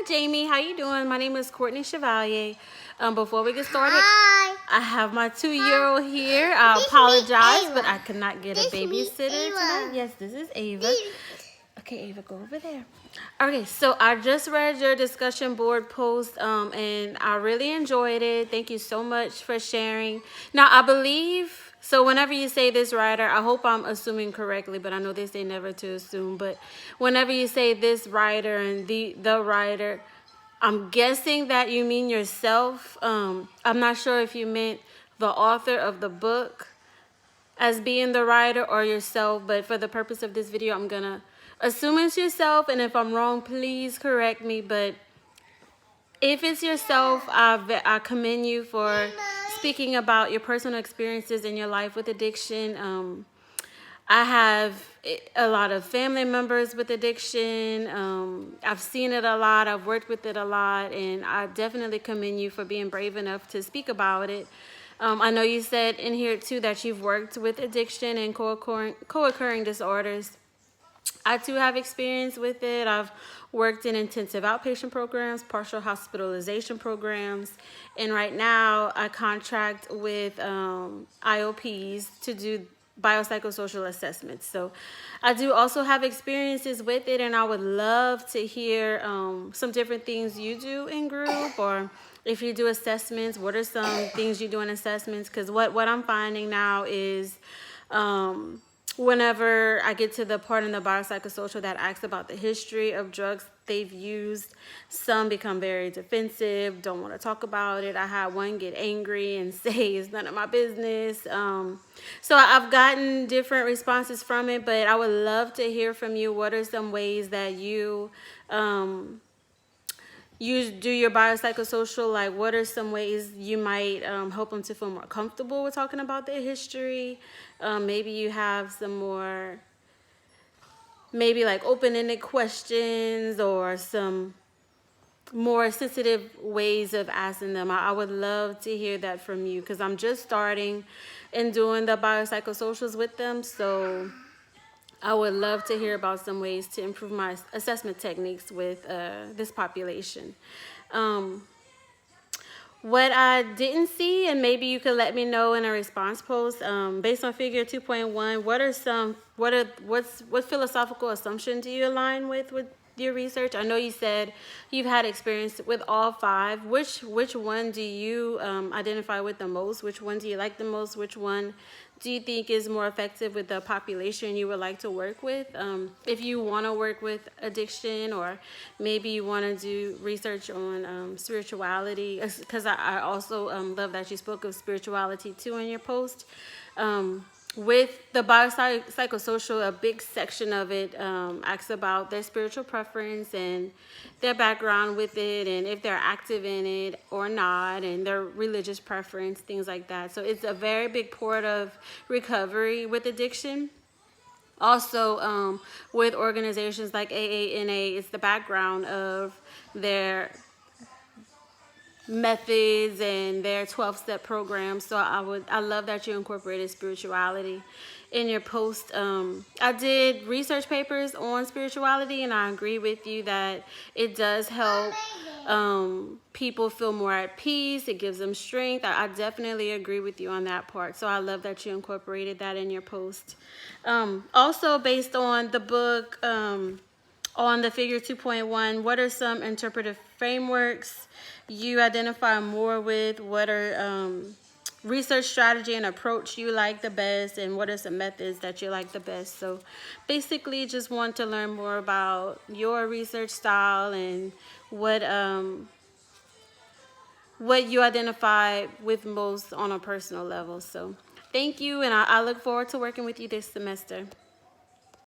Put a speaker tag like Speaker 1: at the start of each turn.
Speaker 1: Hi, Jamie. How you doing? My name is Courtney Chevalier. Before we get started,
Speaker 2: Hi.
Speaker 1: I have my 2-year-old here. I
Speaker 2: This is
Speaker 1: apologize,
Speaker 2: Ava.
Speaker 1: but I could not get a
Speaker 2: This is
Speaker 1: babysitter
Speaker 2: Ava.
Speaker 1: tonight. Yes, this is Ava.
Speaker 2: This-
Speaker 1: Okay, Ava, go over there. Okay, so I just read your discussion board post, and I really enjoyed it. Thank you so much for sharing. Now, I believe, so whenever you say this writer, I hope I'm assuming correctly, but I know they say never to assume, but whenever you say this writer and the writer, I'm guessing that you mean yourself. I'm not sure if you meant the author of the book as being the writer or yourself, but for the purpose of this video, I'm gonna assume it's yourself, and if I'm wrong, please correct me. But if it's yourself, I commend you for speaking about your personal experiences in your life with addiction. I have a lot of family members with addiction. I've seen it a lot. I've worked with it a lot. And I definitely commend you for being brave enough to speak about it. I know you said in here, too, that you've worked with addiction and co-occurring disorders. I, too, have experience with it. I've worked in intensive outpatient programs, partial hospitalization programs, and right now I contract with IOPs to do biopsychosocial assessments. So I do also have experiences with it, and I would love to hear some different things you do in group, or if you do assessments, what are some things you do in assessments? Because what I'm finding now is whenever I get to the part in the biopsychosocial that asks about the history of drugs they've used, some become very defensive, don't want to talk about it. I had one get angry and say it's none of my business. So I've gotten different responses from it, but I would love to hear from you. What are some ways that you do your biopsychosocial? Like, what are some ways you might help them to feel more comfortable with talking about their history? Maybe you have some more, maybe like open-ended questions or some more sensitive ways of asking them. I would love to hear that from you, because I'm just starting and doing the biopsychosocials with them. So I would love to hear about some ways to improve my assessment techniques with this population. What I didn't see, and maybe you could let me know in a response post, based on figure 2.1, what philosophical assumption do you align with your research? I know you said you've had experience with all 5. Which one do you identify with the most? Which one do you like the most? Which one do you think is more effective with the population you would like to work with? If you want to work with addiction, or maybe you want to do research on spirituality, because I also love that you spoke of spirituality too in your post. With the biopsychosocial, a big section of it asks about their spiritual preference and their background with it, and if they're active in it or not, and their religious preference, things like that. So it's a very big part of recovery with addiction. Also, with organizations like AANA, it's the background of their methods and their 12-step program. So I love that you incorporated spirituality in your post. I did research papers on spirituality, and I agree with you that it does help people feel more at peace. It gives them strength. I definitely agree with you on that part. So I love that you incorporated that in your post. Also, based on the book, on the figure 2.1, what are some interpretive frameworks you identify more with? What are research strategy and approach you like the best, and what are some methods that you like the best? So basically just want to learn more about your research style and what you identify with most on a personal level. So thank you, and I look forward to working with you this semester.